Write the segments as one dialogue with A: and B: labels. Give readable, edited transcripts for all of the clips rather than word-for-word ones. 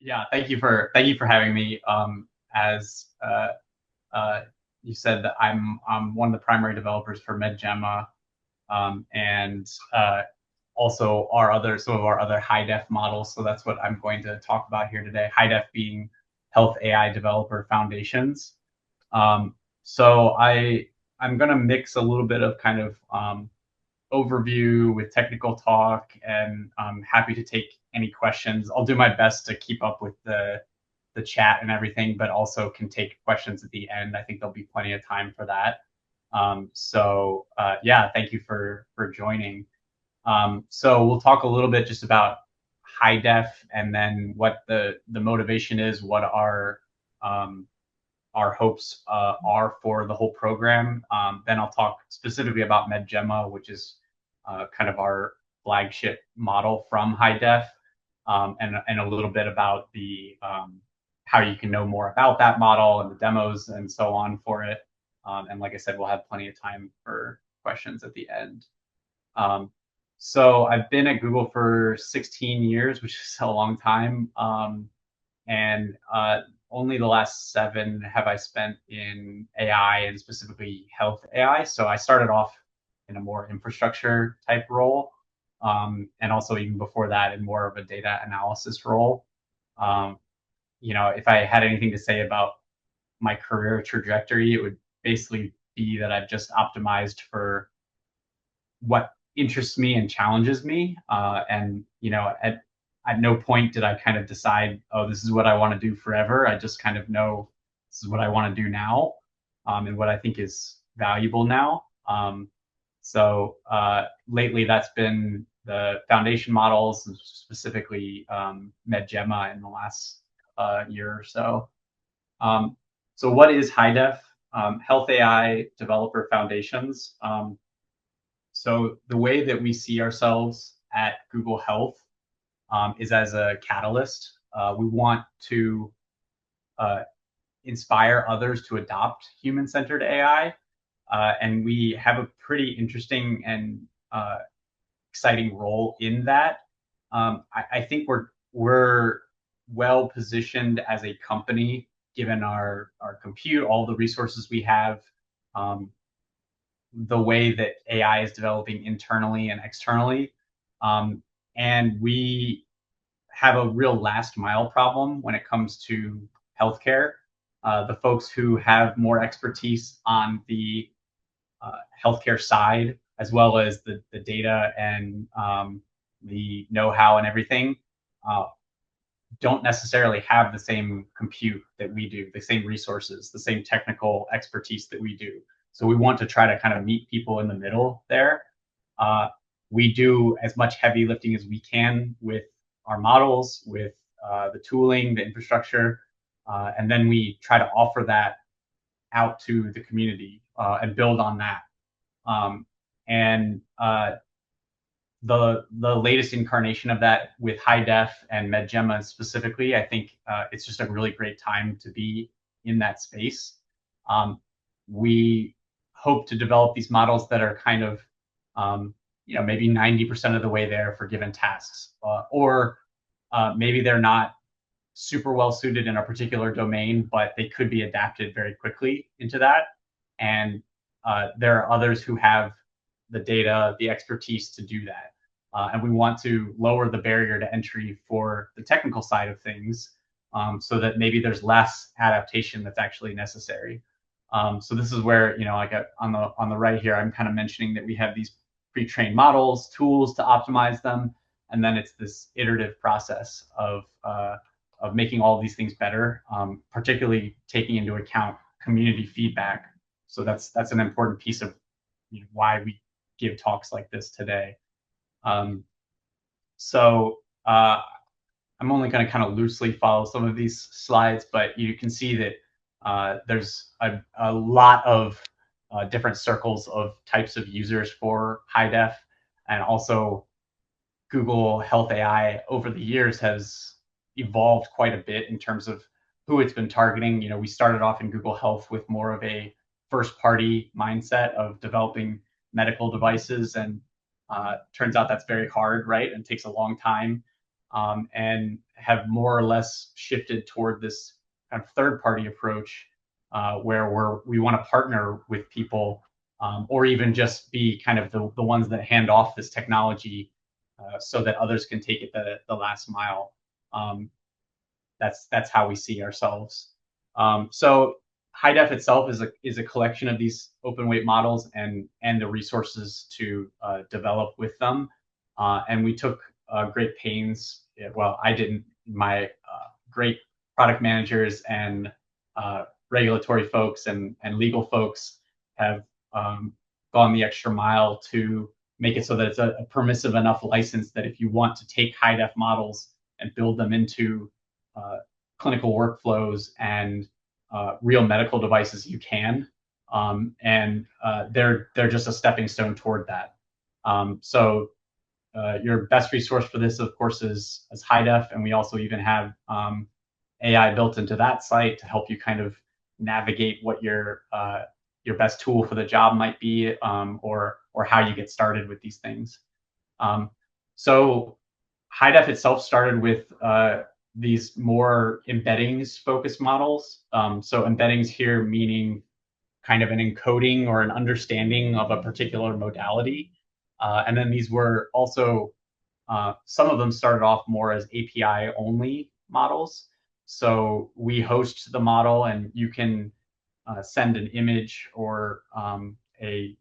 A: Yeah, thank you for having me. As uh, you said, that I'm one of the primary developers for MedGemma, and also some of our other high def models. So that's what I'm going to talk about here today. High def being Health AI Developer Foundations. Um, so I'm going to mix a little bit of kind of overview with technical talk, and I'm happy to take any questions. I'll do my best to keep up with the chat and everything, but also can take questions at the end. I think there'll be plenty of time for that. Yeah, thank you for joining. So we'll talk a little bit just about high def, and then what the motivation is, what our hopes are for the whole program. Then I'll talk specifically about MedGemma, which is kind of our flagship model from high def, and a little bit about the how you can know more about that model and the demos and so on for it. And like I said, we'll have plenty of time for questions at the end. Um, so I've been at Google for 16 years, which is a long time. And only the last 7 have I spent in AI, and specifically health AI. So I started off in a more infrastructure type role, and also even before that in more of a data analysis role. Um, if I had anything to say about my career trajectory, it would basically be that I've just optimized for what interests me and challenges me. And at no point did I kind of decide, oh, this is what I want to do forever. I just kind of know this is what I want to do now, and what I think is valuable now. Lately, that's been the foundation models, specifically MedGemma in the last year or so. Um, so what is high def? Health AI Developer Foundations. So the way that we see ourselves at Google Health is as a catalyst. We want to uh, inspire others to adopt human-centered AI, and we have a pretty interesting and exciting role in that. I think we're well positioned as a company, given our compute, all the resources we have, um, the way that AI is developing internally and externally. Um, and we have a real last mile problem when it comes to healthcare. The folks who have more expertise on the healthcare side, as well as the data and the know how and everything, uh, don't necessarily have the same compute that we do, the same resources, the same technical expertise that we do. So we want to try to kind of meet people in the middle there. Uh, we do as much heavy lifting as we can with our models, with the tooling, the infrastructure, and then we try to offer that out to the community and build on that. Um, and The latest incarnation of that with high def and MedGemma specifically, I think it's just a really great time to be in that space. We hope to develop these models that are kind of maybe 90% of the way there for given tasks, or maybe they're not super well suited in a particular domain, but they could be adapted very quickly into that. And there are others who have the data, the expertise to do that. And we want to lower the barrier to entry for the technical side of things, so that maybe there's less adaptation that's actually necessary. So this is where, like on the right here, I'm kind of mentioning that we have these pre-trained models, tools to optimize them, and then it's this iterative process of making all of these things better, particularly taking into account community feedback. So that's an important piece of why we give talks like this today. Um, so I'm only going to kind of loosely follow some of these slides, but you can see that there's a lot of different circles of types of users for high def, and also Google Health AI over the years has evolved quite a bit in terms of who it's been targeting. We started off in Google Health with more of a first party mindset of developing medical devices, and turns out that's very hard, right? And takes a long time. and have more or less shifted toward this kind of third-party approach where we want to partner with people or even just be kind of the ones that hand off this technology so that others can take it the last mile. That's how we see ourselves. So HiDef itself is a collection of these open weight models and the resources to develop with them. And we took great pains. Well, I didn't. My great product managers and regulatory folks and legal folks have gone the extra mile to make it so that it's a permissive enough license that if you want to take HiDef models and build them into clinical workflows and real medical devices, you can. And they're just a stepping stone toward that. So your best resource for this, of course, is HiDef, and we also even have AI built into that site to help you kind of navigate what your best tool for the job might be, or how you get started with these things. So HiDef itself started with these more embeddings focused models. So embeddings here meaning kind of an encoding or an understanding of a particular modality. And then these were also, some of them started off more as API only models. So we host the model and you can send an image or a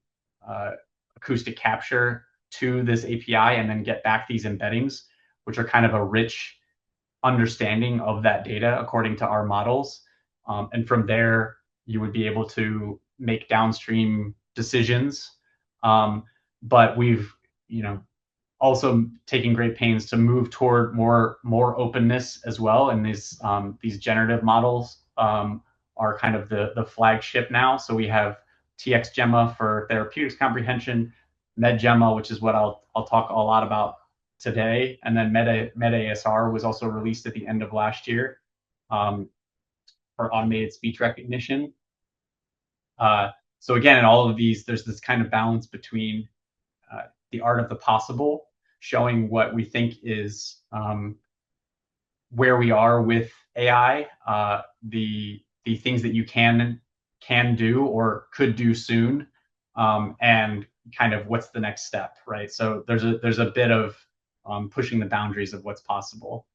A: acoustic capture to this API and then get back these embeddings, which are kind of a rich understanding of that data according to our models. And from there, you would be able to make downstream decisions. But we've, also taking great pains to move toward more openness as well. And these generative models are kind of the flagship now. So we have Gemma for therapeutics comprehension, MedGemma, which is what I'll talk a lot about today, and then MedASR was also released at the end of last year for automated speech recognition. So again, in all of these, there's this kind of balance between the art of the possible, showing what we think is where we are with AI, the things that you can do or could do soon, and kind of what's the next step, right? So there's a bit of pushing the boundaries of what's possible.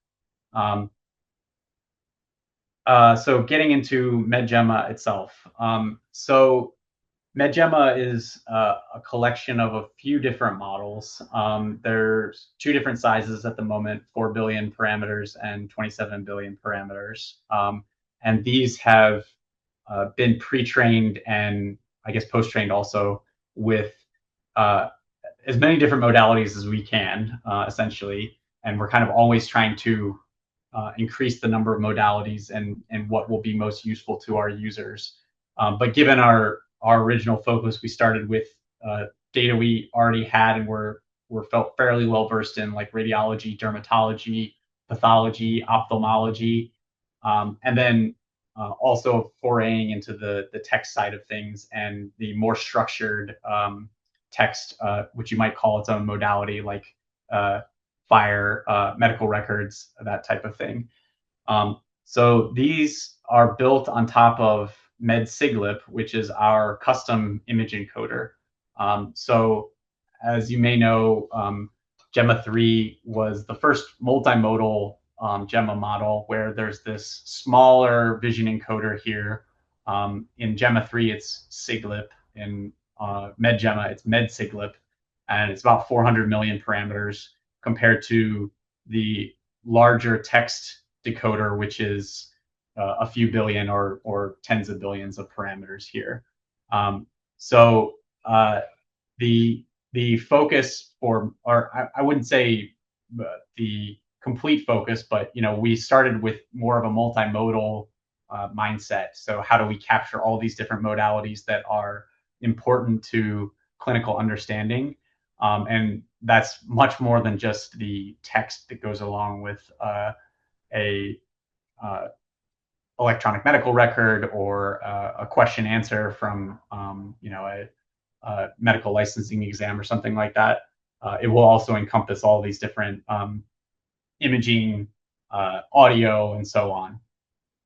A: So getting into MedGemma itself. So MedGemma is a collection of a few different models. There's 2 different sizes at the moment, 4 billion parameters and 27 billion parameters. And these have been pre-trained and I guess post-trained also with as many different modalities as we can, essentially. And we're kind of always trying to increase the number of modalities and what will be most useful to our users. But given our original focus, we started with data we already had and were felt fairly well versed in, like radiology, dermatology, pathology, ophthalmology, and then also foraying into the text side of things and the more structured text, which you might call its own modality, like FHIR, medical records, that type of thing. So these are built on top of MedSiglip, which is our custom image encoder. So as you may know, Gemma 3 was the first multimodal Gemma model where there's this smaller vision encoder here. In Gemma 3, it's Siglip. In MedGemma, it's MedSiglip. And it's about 400 million parameters compared to the larger text decoder, which is a few billion or tens of billions of parameters here. So the focus, or I wouldn't say the complete focus, but we started with more of a multimodal mindset. So how do we capture all these different modalities that are important to clinical understanding? And that's much more than just the text that goes along with a electronic medical record or a question answer from a medical licensing exam or something like that. It will also encompass all these different imaging, audio, and so on.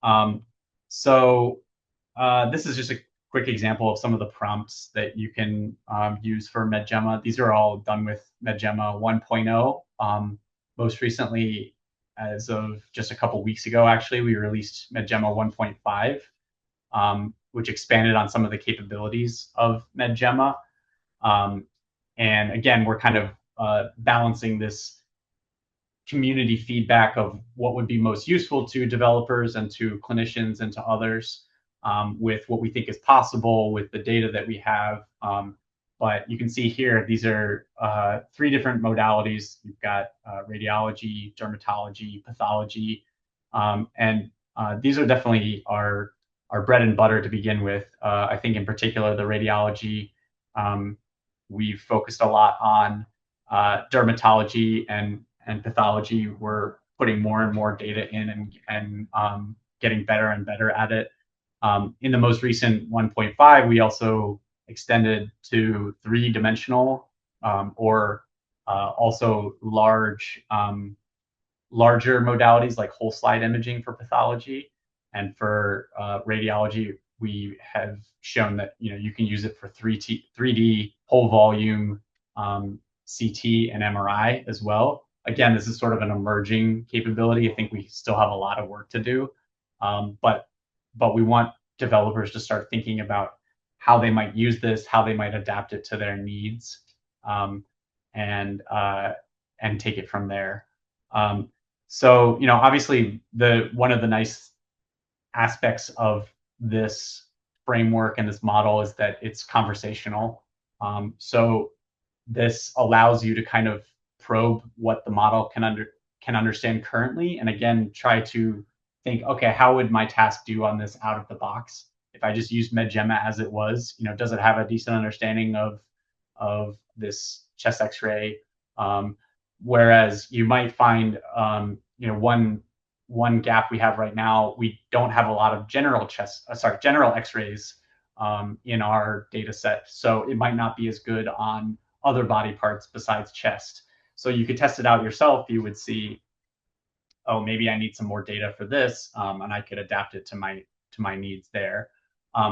A: Um, so this is just a quick example of some of the prompts that you can use for MedGemma. These are all done with MedGemma 1.0. Most recently, as of just a couple weeks ago, actually, we released MedGemma 1.5, which expanded on some of the capabilities of MedGemma. Um, and again, we're kind of balancing this community feedback of what would be most useful to developers and to clinicians and to others, with what we think is possible with the data that we have. But you can see here, these are 3 different modalities. You've got radiology, dermatology, pathology, and these are definitely our bread and butter to begin with. I think in particular the radiology, we've focused a lot on dermatology and pathology. We're putting more and more data in and getting better and better at it. In the most recent 1.5, we also extended to 3-dimensional, or also larger modalities like whole slide imaging for pathology. And for radiology, we have shown that you can use it for 3D whole volume, CT and MRI as well. Again, this is sort of an emerging capability. I think we still have a lot of work to do, but we want developers to start thinking about how they might use this, how they might adapt it to their needs, and take it from there. So, obviously, one of the nice aspects of this framework and this model is that it's conversational. So this allows you to kind of probe what the model can understand currently, and again, try to think, okay, how would my task do on this out of the box? If I just use MedGemma as it was, does it have a decent understanding of this chest X-ray? Whereas you might find, one gap we have right now, we don't have a lot of general X-rays in our data set, so it might not be as good on other body parts besides chest. So you could test it out yourself. You would see, oh, maybe I need some more data for this, and I could adapt it to my needs there.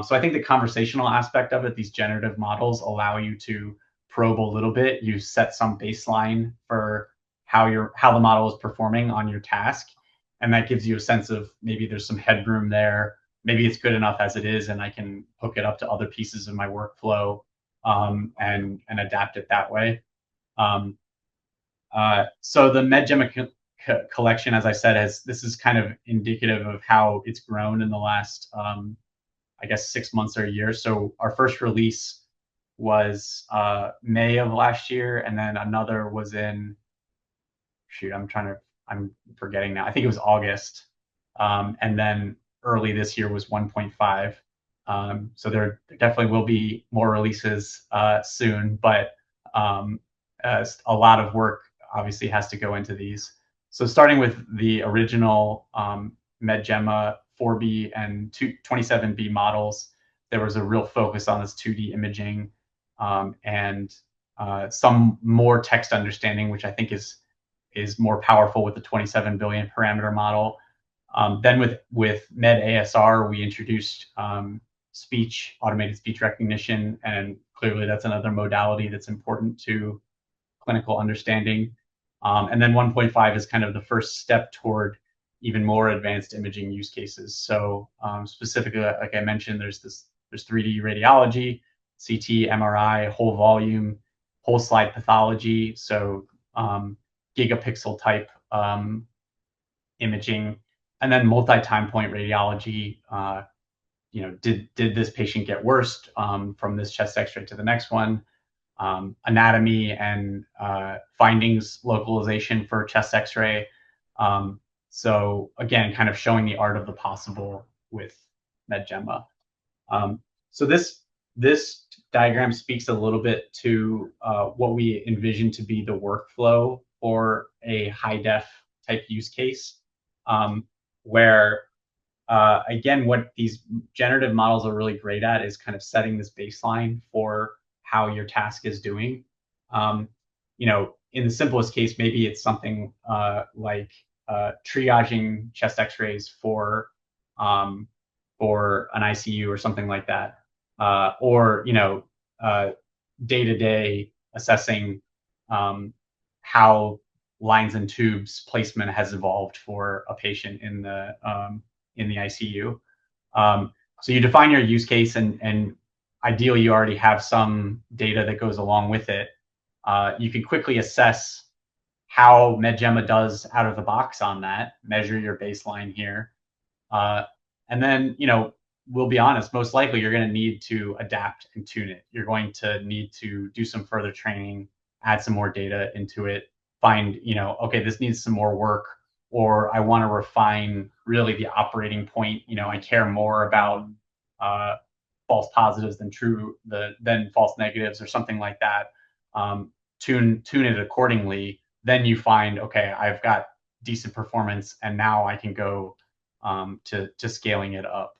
A: So I think the conversational aspect of it, these generative models allow you to probe a little bit. You set some baseline for how the model is performing on your task, and that gives you a sense of maybe there's some headroom there. Maybe it's good enough as it is, and I can hook it up to other pieces of my workflow, and adapt it that way. So the MedGemma collection, as I said, this is kind of indicative of how it's grown in the last, I guess, 6 months or a year. So our first release was May of last year, and then another was in, I'm forgetting now. I think it was August, and then early this year was 1.5. So there definitely will be more releases soon, but a lot of work obviously has to go into these. So starting with the original MedGemma 4B and 27B models, there was a real focus on this 2D imaging, and some more text understanding, which I think is more powerful with the 27 billion parameter model. Then with MedASR, we introduced automated speech recognition, and clearly that's another modality that's important to clinical understanding. And then 1.5 is kind of the first step toward even more advanced imaging use cases. So specifically, like I mentioned, there's 3D radiology, CT, MRI, whole volume, whole slide pathology, so gigapixel type imaging, and then multi-time point radiology. Did this patient get worse from this chest X-ray to the next one? Anatomy and findings localization for chest X-ray. So again, kind of showing the art of the possible with MedGemma. So this diagram speaks a little bit to what we envision to be the workflow for a high def type use case, where again, what these generative models are really great at is kind of setting this baseline for how your task is doing. in the simplest case, maybe it's something like triaging chest X-rays um, for an ICU or something like that, or day-to-day assessing how lines and tubes placement has evolved for a patient in the ICU. So you define your use case, and ideally you already have some data that goes along with it. You can quickly assess how MedGemma does out of the box on that, measure your baseline here. And then, we'll be honest, most likely you're going to need to adapt and tune it. You're going to need to do some further training, add some more data into it, find, okay, this needs some more work, or I want to refine really the operating point. I care more about false positives than false negatives or something like that. Tune it accordingly. Then you find, okay, I've got decent performance, and now I can go to scaling it up.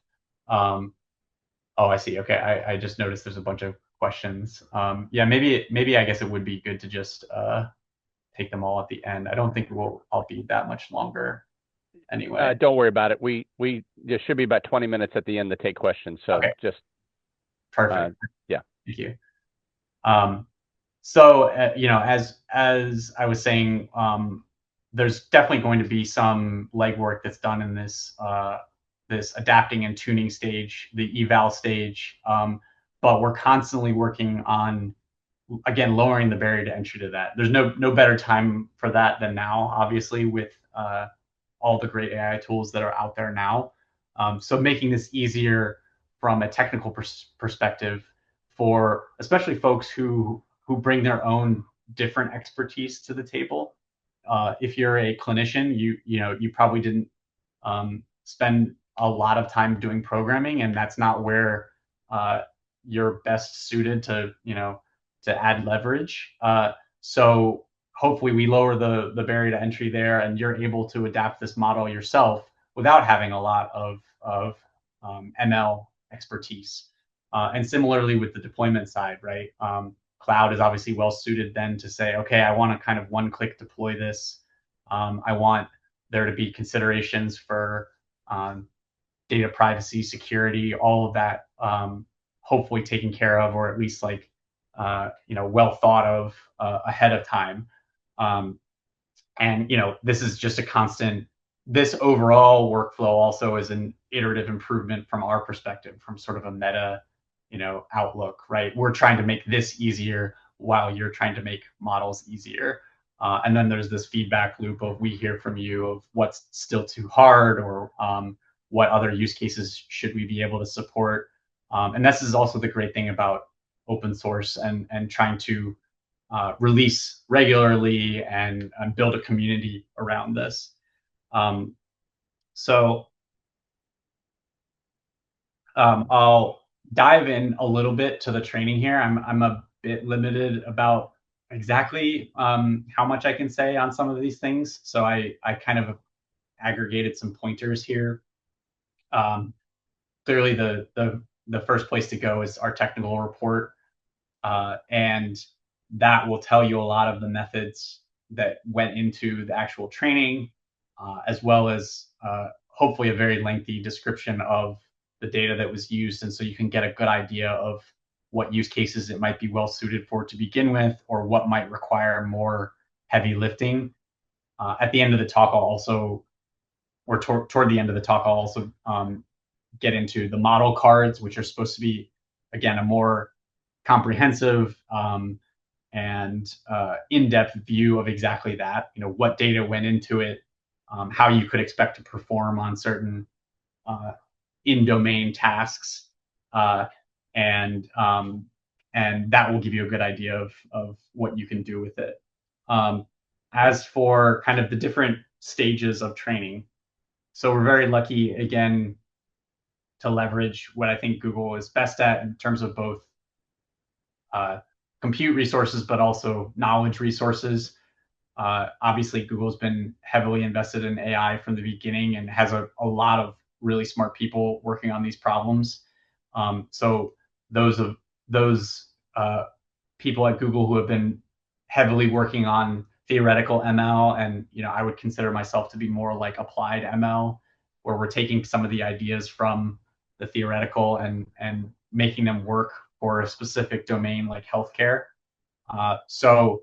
A: Oh, I see. Okay, I just noticed there's a bunch of questions. Yeah, maybe I guess it would be good to just take them all at the end. I don't think I'll be that much longer anyway.
B: Don't worry about it. We there should be about 20 minutes at the end to take questions. So
A: Okay,
B: just
A: perfect.
B: yeah.
A: Thank you. So as I was saying, there's definitely going to be some legwork that's done in this adapting and tuning stage, the eval stage. But we're constantly working on, again, lowering the barrier to entry to that. There's no better time for that than now, obviously, with all the great AI tools that are out there now. So making this easier from a technical perspective for especially folks who bring their own different expertise to the table. If you're a clinician, you probably didn't spend a lot of time doing programming, and that's not where you're best suited to add leverage. So hopefully we lower the barrier to entry there, and you're able to adapt this model yourself without having a lot of ML expertise. And similarly with the deployment side, right? Cloud is obviously well suited then to say, okay, I want to kind of one-click deploy this. I want there to be considerations for data privacy, security, all of that, hopefully taken care of, or at least well thought of ahead of time. And this is just a constant. This overall workflow also is an iterative improvement from our perspective, from sort of a meta, outlook, right? We're trying to make this easier while you're trying to make models easier. And then there's this feedback loop of, we hear from you of what's still too hard, or what other use cases should we be able to support. And this is also the great thing about open source and trying to release regularly and build a community around this. So I'll dive in a little bit to the training here. I'm a bit limited about exactly how much I can say on some of these things. So I kind of aggregated some pointers here. Clearly, the first place to go is our technical report, and that will tell you a lot of the methods that went into the actual training, as well as hopefully a very lengthy description of the data that was used. And so you can get a good idea of what use cases it might be well suited for to begin with, or what might require more heavy lifting. At the end of the talk, I'll also, or toward the end of the talk, I'll also get into the model cards, which are supposed to be, again, a more comprehensive and in-depth view of exactly that. What data went into it, how you could expect to perform on certain in-domain tasks, and that will give you a good idea of what you can do with it. As for kind of the different stages of training, so we're very lucky, again, to leverage what I think Google is best at in terms of both compute resources, but also knowledge resources. Obviously, Google's been heavily invested in AI from the beginning and has a lot of really smart people working on these problems. So those people at Google who have been heavily working on theoretical ML, and I would consider myself to be more like applied ML, where we're taking some of the ideas from the theoretical and making them work for a specific domain like healthcare. So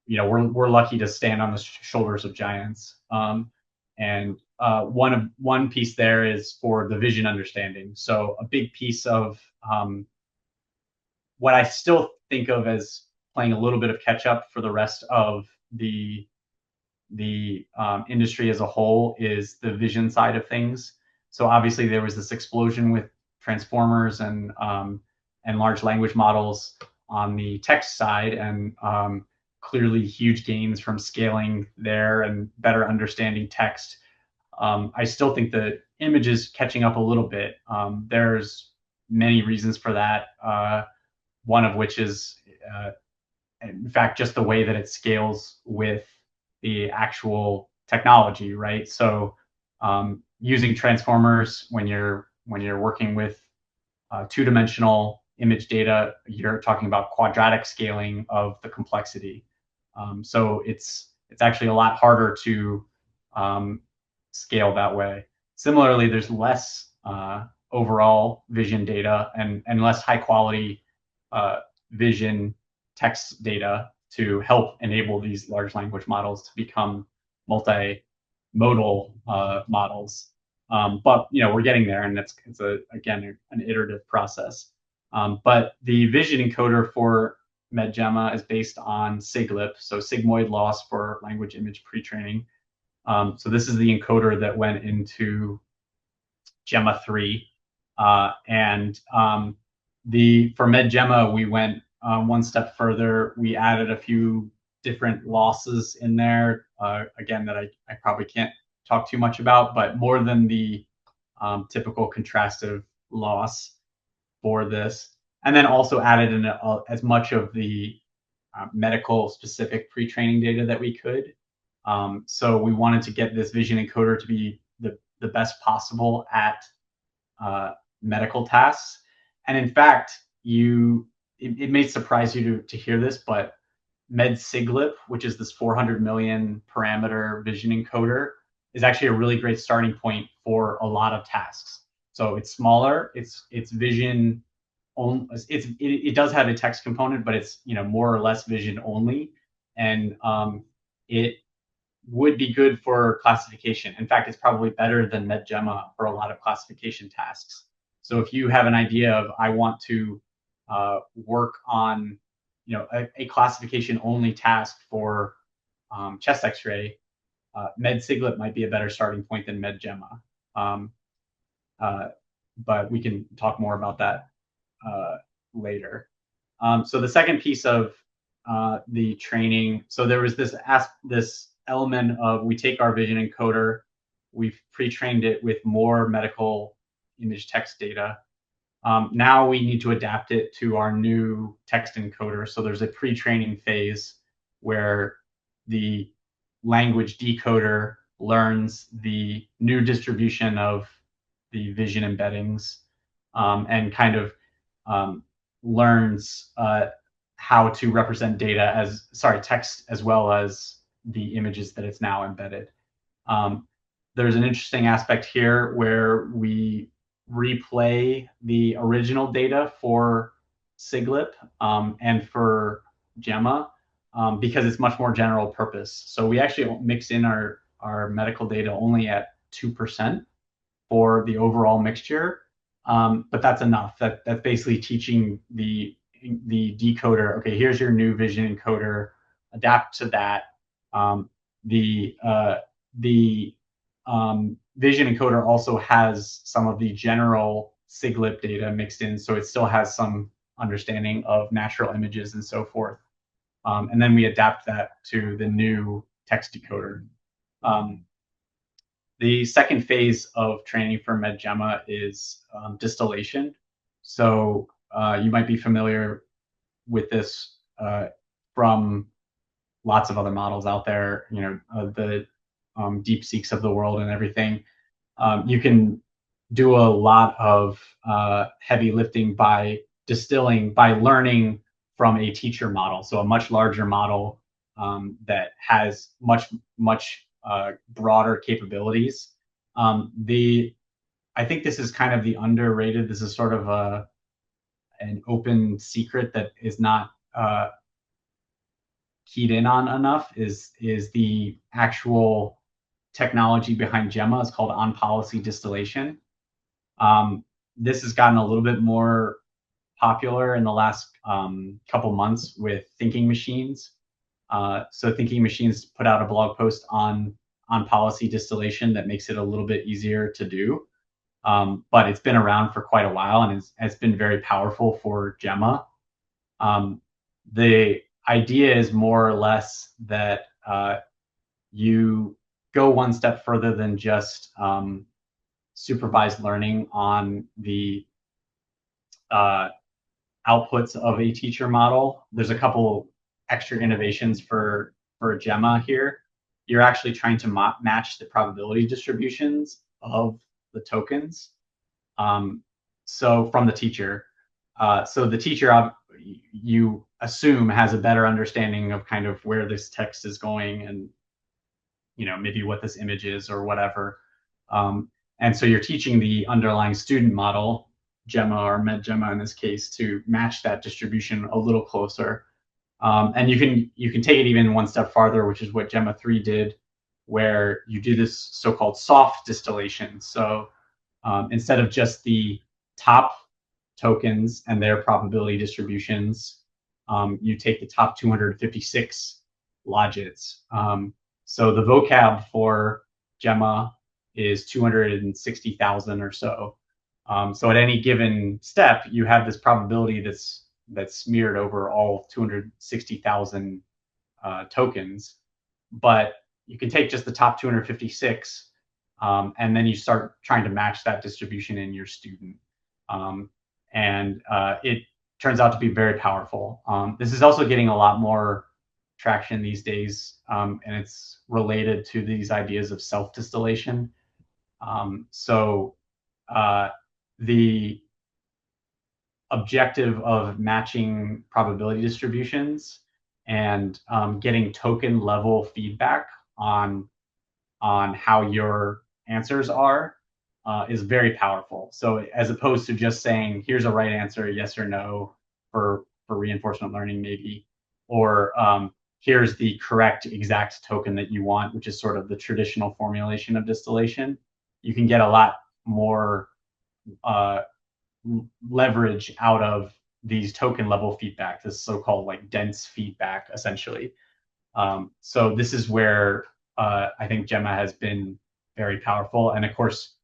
A: we're lucky to stand on the shoulders of giants. And one piece there is for the vision understanding. So a big piece of what I still think of as playing a little bit of catch up for the rest of the industry as a whole is the vision side of things. So obviously there was this explosion with transformers and large language models on the text side, and clearly huge gains from scaling there and better understanding text. I still think the image is catching up a little bit. There's many reasons for that. One of which is, in fact, just the way that it scales with the actual technology, right? So using transformers when you're working with two-dimensional image data, you're talking about quadratic scaling of the complexity. So it's actually a lot harder to scale that way. Similarly, there's less overall vision data and less high quality vision text data to help enable these large language models to become multimodal models. But we're getting there, and it's again an iterative process. But the vision encoder for MedGemma is based on SIGLIP, so sigmoid loss for language image pre-training. So this is the encoder that went into Gemma 3. And for MedGemma, we went one step further. We added a few different losses in there, again, that I probably can't talk too much about, but more than the typical contrastive loss for this. And then also added in as much of the medical specific pre-training data that we could. So we wanted to get this vision encoder to be the best possible at medical tasks. And in fact, it may surprise you to hear this, but MedSiglip, which is this 400 million parameter vision encoder, is actually a really great starting point for a lot of tasks. So it's smaller, it's vision only, it does have a text component, but it's more or less vision only, and it would be good for classification. In fact, it's probably better than MedGemma for a lot of classification tasks. So if you have an idea of I want to work on a classification only task for chest X-ray, MedSiglip might be a better starting point than MedGemma. But we can talk more about that later. So the second piece of the training, so there was this element of we take our vision encoder, we've pre-trained it with more medical image text data. Now we need to adapt it to our new text encoder. So there's a pre-training phase where the language decoder learns the new distribution of the vision embeddings and kind of learns how to represent text as well as the images that it's now embedded. There's an interesting aspect here where we replay the original data for SIGLIP and for Gemma because it's much more general purpose. So we actually mix in our medical data only at 2% for the overall mixture, but that's enough. That's basically teaching the decoder, okay, here's your new vision encoder, adapt to that. The vision encoder also has some of the general SIGLIP data mixed in, so it still has some understanding of natural images and so forth. And then we adapt that to the new text decoder. The second phase of training for MedGemma is distillation. So you might be familiar with this from lots of other models out there, the DeepSeeks of the world and everything. You can do a lot of heavy lifting by distilling, by learning from a teacher model. So a much larger model that has much broader capabilities. The I think this is kind of the underrated. This is sort of an open secret that is not keyed in on enough. Is the actual technology behind Gemma. It's called on policy distillation. This has gotten a little bit more popular in the last couple months with thinking machines. So thinking machines put out a blog post on policy distillation that makes it a little bit easier to do. But it's been around for quite a while and it's been very powerful for Gemma. The idea is more or less that you go one step further than just supervised learning on the outputs of a teacher model. There's a couple extra innovations for Gemma here. You're actually trying to match the probability distributions of the tokens. So from the teacher. So the teacher, you assume, has a better understanding of kind of where this text is going and maybe what this image is or whatever. And so you're teaching the underlying student model, Gemma or MedGemma in this case, to match that distribution a little closer. And you can take it even one step farther, which is what Gemma 3 did, where you do this so-called soft distillation. So instead of just the top tokens and their probability distributions, you take the top 256 logits. So the vocab for Gemma is 260,000 or so. So at any given step, you have this probability that's smeared over all 260,000 tokens. But you can take just the top 256, and then you start trying to match that distribution in your student. And it turns out to be very powerful. This is also getting a lot more traction these days, and it's related to these ideas of self-distillation. So the objective of matching probability distributions and getting token level feedback on how your answers are is very powerful. So as opposed to just saying, here's a right answer, yes or no, for reinforcement learning maybe, or here's the correct exact token that you want, which is sort of the traditional formulation of distillation, you can get a lot more leverage out of these token level feedback, this so-called like dense feedback, essentially. So this is where I think Gemma has been very powerful. And of course,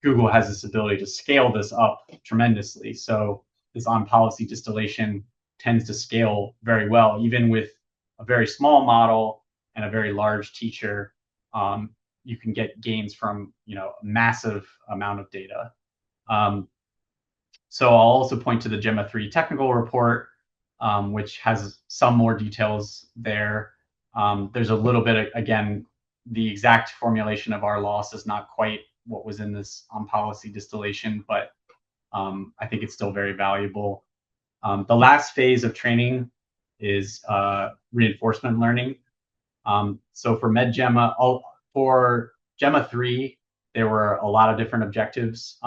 A: Google has this ability to scale this up tremendously. So this on policy distillation tends to scale very well, even with a very small model and a very large teacher. You can get gains from a massive amount of data. So I'll also point to the Gemma 3 technical report, which has some more details there. There's a little bit, again, the exact formulation of our loss is not quite what was in this on policy distillation, but I think it's still very valuable. The last phase of training is reinforcement learning. So for MedGemma, for Gemma 3, there were a lot of different objectives.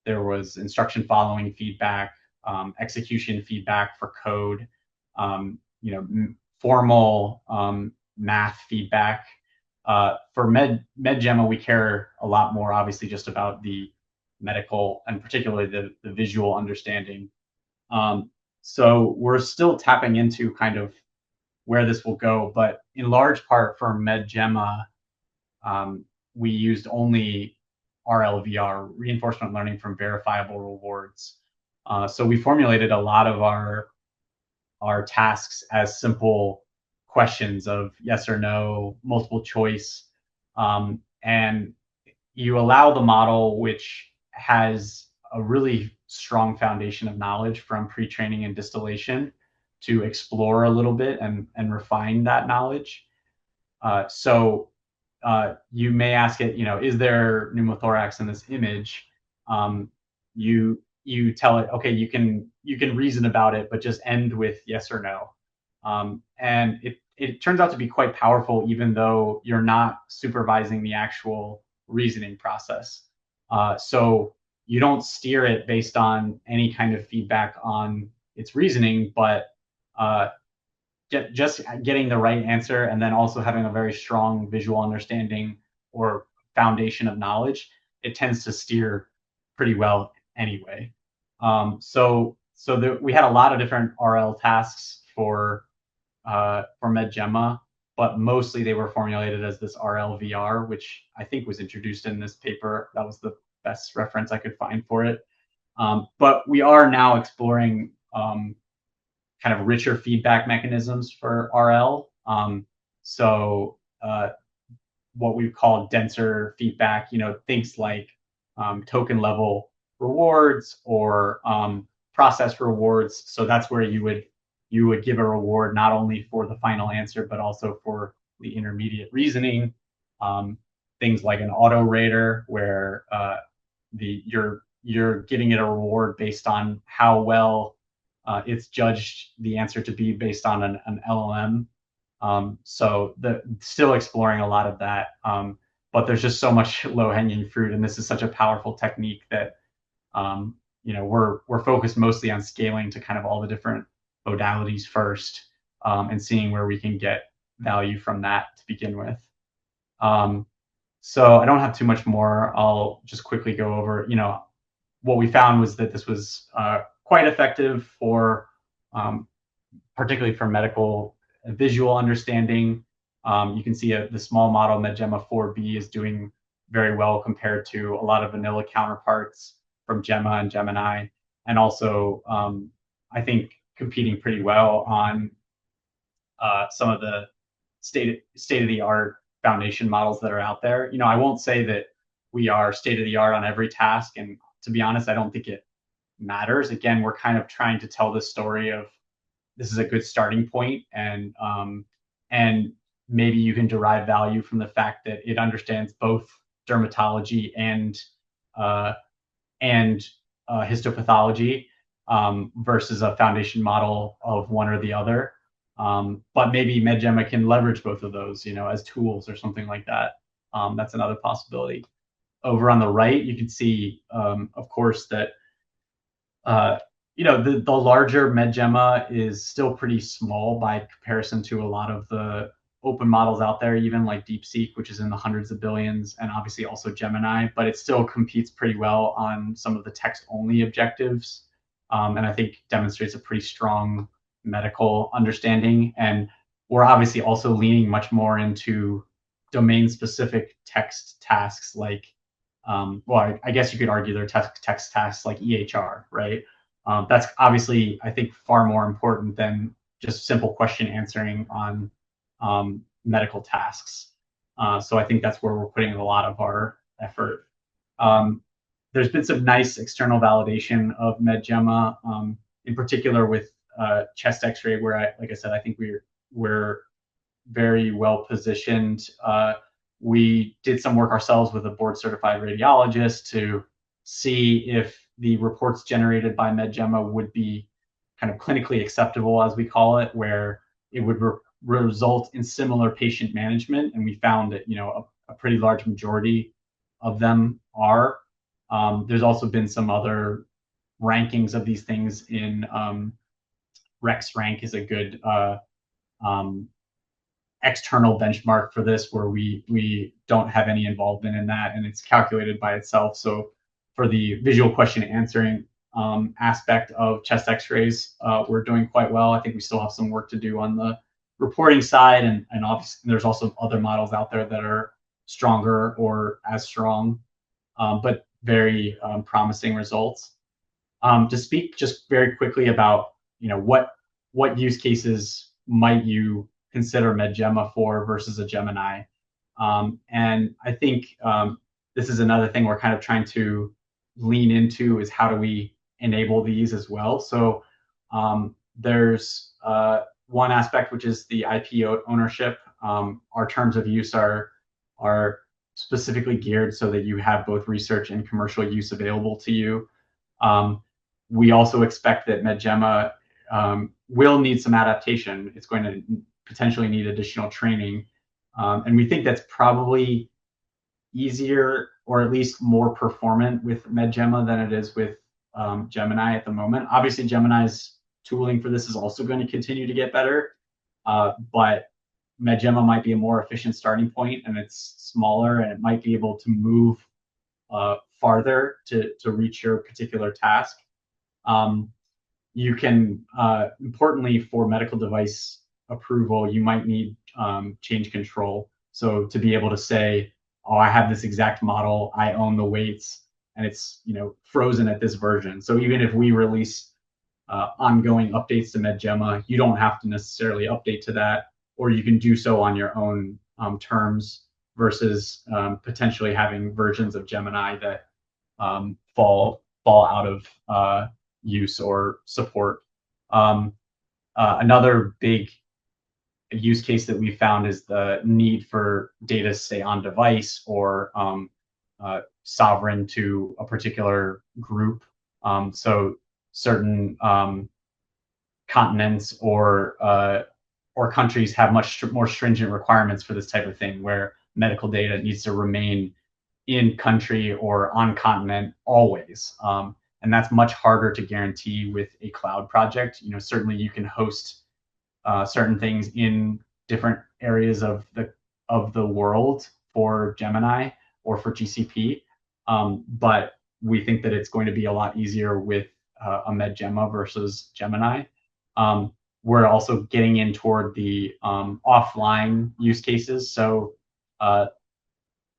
A: There was instruction following feedback, execution feedback for code, formal math feedback. For MedGemma, we care a lot more, obviously, just about the medical and particularly the visual understanding. So we're still tapping into kind of where this will go, but in large part for MedGemma, we used only RLVR, reinforcement learning from verifiable rewards. So we formulated a lot of our tasks as simple questions of yes or no, multiple choice, and you allow the model, which has a really strong foundation of knowledge from pre-training and distillation, to explore a little bit and refine that knowledge. So you may ask it, is there pneumothorax in this image? You tell it, okay, you can reason about it, but just end with yes or no. And it turns out to be quite powerful, even though you're not supervising the actual reasoning process. So you don't steer it based on any kind of feedback on its reasoning, but uh, just getting the right answer and then also having a very strong visual understanding or foundation of knowledge, it tends to steer pretty well anyway. We had a lot of different RL tasks for MedGemma, but mostly they were formulated as this RLVR, which I think was introduced in this paper. That was the best reference I could find for it. But we are now exploring kind of richer feedback mechanisms for RL. So what we call denser feedback, things like token level rewards or process rewards. So that's where you would give a reward not only for the final answer but also for the intermediate reasoning. Things like an auto rater where you're giving it a reward based on how well it's judged the answer to be based on an LLM. So still exploring a lot of that. But there's just so much low hanging fruit, and this is such a powerful technique that we're focused mostly on scaling to kind of all the different modalities first, and seeing where we can get value from that to begin with. So I don't have too much more. I'll just quickly go over, what we found was that this was quite effective for, particularly for medical visual understanding. You can see the small model MedGemma 4B is doing very well compared to a lot of vanilla counterparts from Gemma and Gemini, and also I think competing pretty well on some of the state of the art foundation models that are out there. I won't say that we are state of the art on every task, and to be honest, I don't think it matters. Again, we're kind of trying to tell the story of this is a good starting point, and maybe you can derive value from the fact that it understands both dermatology and histopathology, versus a foundation model of one or the other. But maybe MedGemma can leverage both of those, as tools or something like that. That's another possibility. Over on the right, you can see, of course, that the larger MedGemma is still pretty small by comparison to a lot of the open models out there, even like DeepSeek, which is in the hundreds of billions, and obviously also Gemini, but it still competes pretty well on some of the text-only objectives, and I think demonstrates a pretty strong medical understanding. And we're obviously also leaning much more into domain-specific text tasks like, well, I guess you could argue they're text tasks like EHR, right? That's obviously, I think, far more important than just simple question answering on medical tasks. So I think that's where we're putting a lot of our effort. There's been some nice external validation of MedGemma, in particular with chest X-ray, where like I said, I think we're very well positioned. We did some work ourselves with a board certified radiologist to see if the reports generated by MedGemma would be kind of clinically acceptable, as we call it, where it would result in similar patient management. And we found that, a pretty large majority of them are. There's also been some other rankings of these things in Rex Rank is a good external benchmark for this, where we don't have any involvement in that, and it's calculated by itself. So for the visual question answering aspect of chest X-rays, we're doing quite well. I think we still have some work to do on the reporting side, and obviously there's also other models out there that are stronger or as strong, but very promising results. To speak just very quickly about what use cases might you consider MedGemma for versus a Gemini, and I think this is another thing we're kind of trying to lean into, is how do we enable these as well. So there's one aspect, which is the IP ownership. Our terms of use are specifically geared so that you have both research and commercial use available to you. We also expect that MedGemma will need some adaptation. It's going to potentially need additional training. And we think that's probably easier or at least more performant with MedGemma than it is with Gemini at the moment. Obviously, Gemini's tooling for this is also going to continue to get better, but MedGemma might be a more efficient starting point, and it's smaller, and it might be able to move farther to reach your particular task. You can, importantly, for medical device approval, you might need change control. So to be able to say, oh, I have this exact model, I own the weights, and it's frozen at this version. So even if we release ongoing updates to MedGemma, you don't have to necessarily update to that, or you can do so on your own terms versus potentially having versions of Gemini that fall out of use or support. Another big use case that we found is the need for data to stay on device or sovereign to a particular group. So certain continents or countries have much more stringent requirements for this type of thing, where medical data needs to remain in country or on continent always. And that's much harder to guarantee with a cloud project. Certainly you can host certain things in different areas of the world for Gemini or for GCP, but we think that it's going to be a lot easier with a MedGemma versus Gemini. We're also getting in toward the offline use cases. So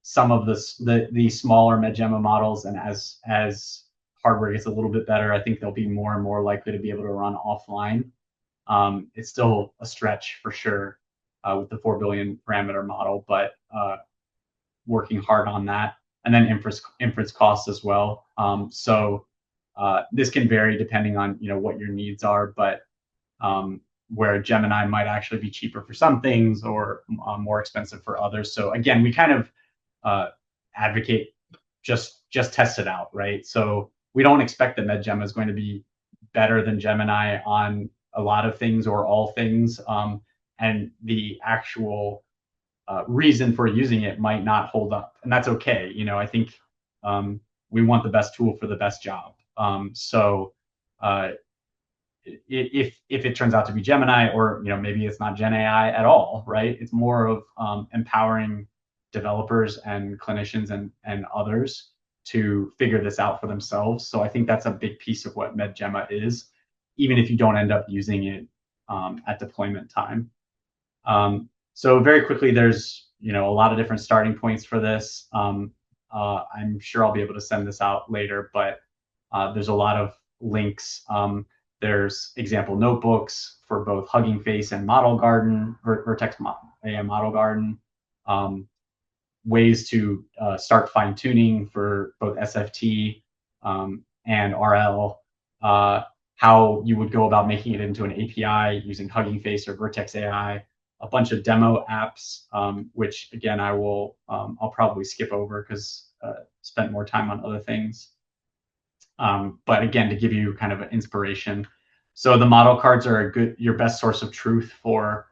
A: some of the smaller MedGemma models, and as hardware gets a little bit better, I think they'll be more and more likely to be able to run offline. It's still a stretch for sure with the 4 billion parameter model, but working hard on that. And then inference costs as well. So this can vary depending on what your needs are, but where Gemini might actually be cheaper for some things or more expensive for others. So again, we kind of advocate just test it out, right? So we don't expect that MedGemma is going to be better than Gemini on a lot of things or all things, and the actual reason for using it might not hold up, and that's okay. I think we want the best tool for the best job. So if it turns out to be Gemini, or maybe it's not Gen AI at all, right? It's more of empowering developers and clinicians and others to figure this out for themselves. So I think that's a big piece of what MedGemma is, even if you don't end up using it at deployment time. So very quickly, there's a lot of different starting points for this. I'm sure I'll be able to send this out later, but there's a lot of links. There's example notebooks for both Hugging Face and Model Garden, Vertex AI Model Garden. Ways to start fine tuning for both SFT and RL. How you would go about making it into an API using Hugging Face or Vertex AI. A bunch of demo apps, which again I'll probably skip over because spent more time on other things. But again, to give you kind of an inspiration. So the model cards are your best source of truth for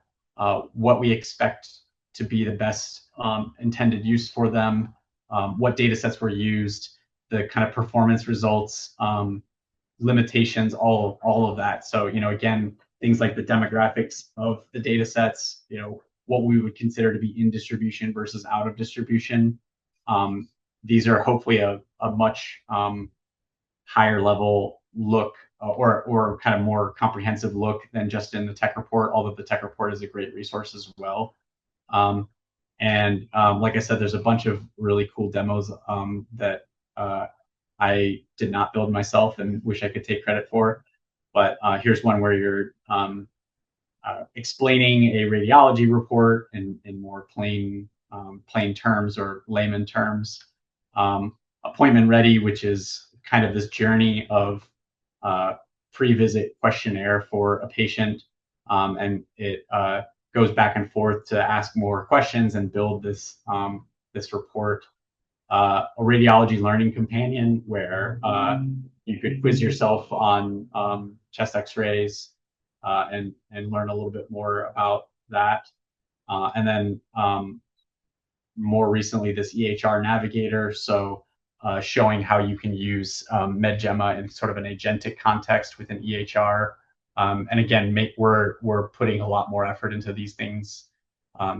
A: what we expect to be the best intended use for them, what data sets were used, the kind of performance results, limitations, all of that. So, again, things like the demographics of the data sets, what we would consider to be in distribution versus out of distribution. These are hopefully a much higher level look or kind of more comprehensive look than just in the tech report, although the tech report is a great resource as well. And like I said, there's a bunch of really cool demos that I did not build myself and wish I could take credit for. But here's one where you're explaining a radiology report in more plain terms or layman terms. Appointment ready, which is kind of this journey of pre-visit questionnaire for a patient, and it goes back and forth to ask more questions and build this report. A radiology learning companion where you could quiz yourself on chest X-rays and learn a little bit more about that. And then more recently, this EHR navigator. So showing how you can use MedGemma in sort of an agentic context within EHR. And again, we're putting a lot more effort into these things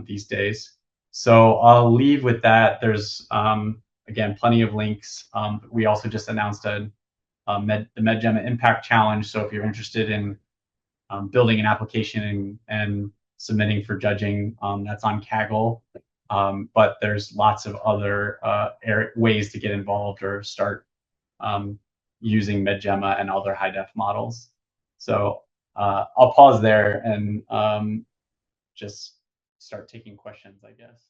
A: these days. So I'll leave with that. There's again plenty of links. We also just announced the MedGemma Impact Challenge. So if you're interested in building an application and submitting for judging, that's on Kaggle. But there's lots of other ways to get involved or start using MedGemma and other high def models. So I'll pause there and just start taking questions, I guess.